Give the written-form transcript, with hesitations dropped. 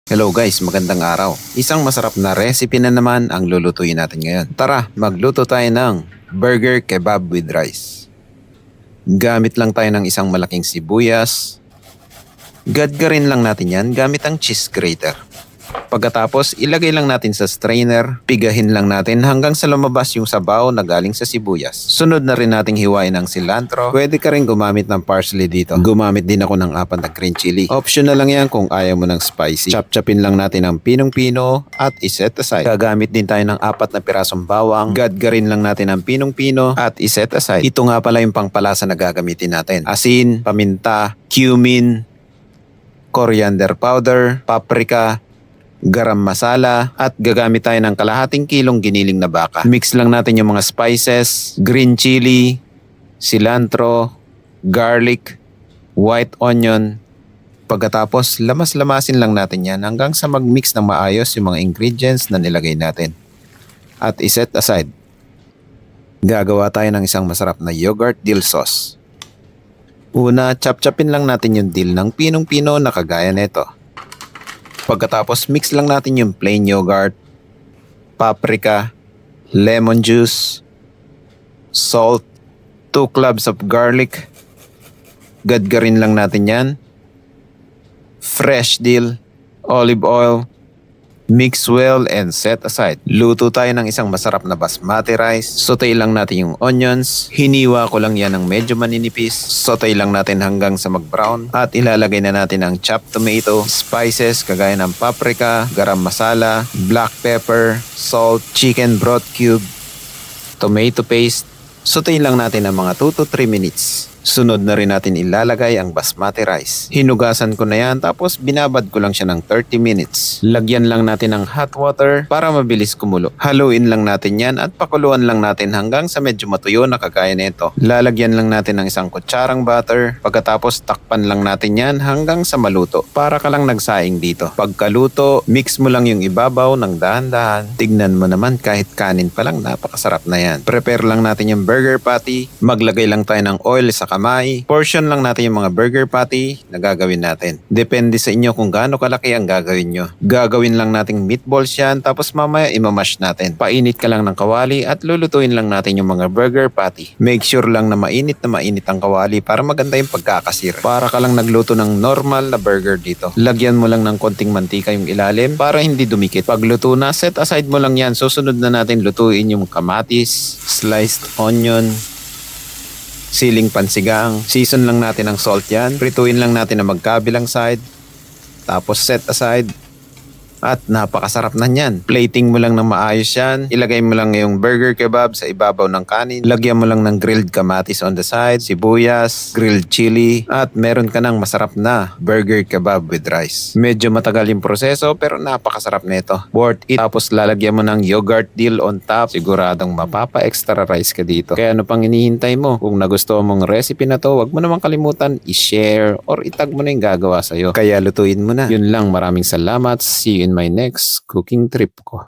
Hello guys, magandang araw. Isang masarap na recipe na naman ang lulutuin natin ngayon. Tara, magluto tayo ng burger kebab with rice. Gamit lang tayo ng isang malaking sibuyas. Gadgarin lang natin yan gamit ang cheese grater. Pagkatapos, ilagay lang natin sa strainer, pigahin lang natin hanggang sa lumabas yung sabaw na galing sa sibuyas. Sunod na rin nating hiwain ang cilantro. Pwede ka rin gumamit ng parsley dito. Gumamit din ako ng 4 na green chili. Optional lang yan kung ayaw mo ng spicy. Chop-chopin lang natin ang pinong-pino at iset aside. Gagamit din tayo ng 4 na pirasong bawang. Gadgarin lang natin ang pinong-pino at iset aside. Ito nga pala yung pangpalasa na gagamitin natin. Asin, paminta, cumin, coriander powder, paprika, garam masala, at gagamit tayo ng kalahating kilong giniling na baka. Mix lang natin yung mga spices, green chili, cilantro, garlic, white onion. Pagkatapos, lamas-lamasin lang natin yan hanggang sa mag-mix ng maayos yung mga ingredients na nilagay natin. At iset aside. Gagawa tayo ng isang masarap na yogurt dill sauce. Una, chop-chopin lang natin yung dill ng pinong-pino na kagaya nito. Pagkatapos, mix lang natin yung plain yogurt, paprika, lemon juice, salt, 2 cloves of garlic. Gadgarin lang natin yan. Fresh dill, olive oil, mix well and set aside. Luto tayo ng isang masarap na basmati rice. Saute lang natin yung onions. Hiniwa ko lang yan ng medyo maninipis. Saute lang natin hanggang sa mag-brown. At ilalagay na natin ang chopped tomato, spices kagaya ng paprika, garam masala, black pepper, salt, chicken broth cube, tomato paste. Saute lang natin ng mga 2 to 3 minutes. Sunod na rin natin ilalagay ang basmati rice. Hinugasan ko na yan tapos binabad ko lang siya ng 30 minutes. Lagyan lang natin ng hot water para mabilis kumulo. Haluin lang natin yan at pakuluan lang natin hanggang sa medyo matuyo na kagaya nito. Lalagyan lang natin ng isang kutsarang butter. Pagkatapos takpan lang natin yan hanggang sa maluto. Para ka lang nagsaing dito. Pagkaluto, mix mo lang yung ibabaw ng dahan-dahan. Tignan mo naman kahit kanin pa lang napakasarap na yan. Prepare lang natin yung burger patty. Maglagay lang tayo ng oil sa kamay. Portion lang natin yung mga burger patty na gagawin natin. Depende sa inyo kung gaano kalaki ang gagawin nyo. Gagawin lang nating meatballs yan tapos mamaya imamash natin. Painit ka lang ng kawali at lulutuin lang natin yung mga burger patty. Make sure lang na mainit ang kawali para maganda yung pagkakasir. Para ka lang nagluto ng normal na burger dito. Lagyan mo lang ng konting mantika yung ilalim para hindi dumikit. Pag luto na, set aside mo lang yan. Susunod na natin lutuin yung kamatis, sliced onion, siling pansigang. Season lang natin ng salt yan. Prituin lang natin na magkabilang side. Tapos set aside. At napakasarap na yan. Plating mo lang ng maayos yan. Ilagay mo lang yung burger kebab sa ibabaw ng kanin. Lagyan mo lang ng grilled kamatis on the side, sibuyas, grilled chili, at meron ka ng masarap na burger kebab with rice. Medyo matagal yung proseso pero napakasarap nito. Worth it. Tapos lalagyan mo ng yogurt dill on top. Siguradong mapapa-extra rice ka dito. Kaya ano pang hinihintay mo? Kung nagustuhan mong recipe na to, wag mo naman kalimutan i-share or itag mo na yung gagawa sa'yo. Kaya lutuin mo na. Yun lang, maraming salamat. See you in my next cooking trip ko.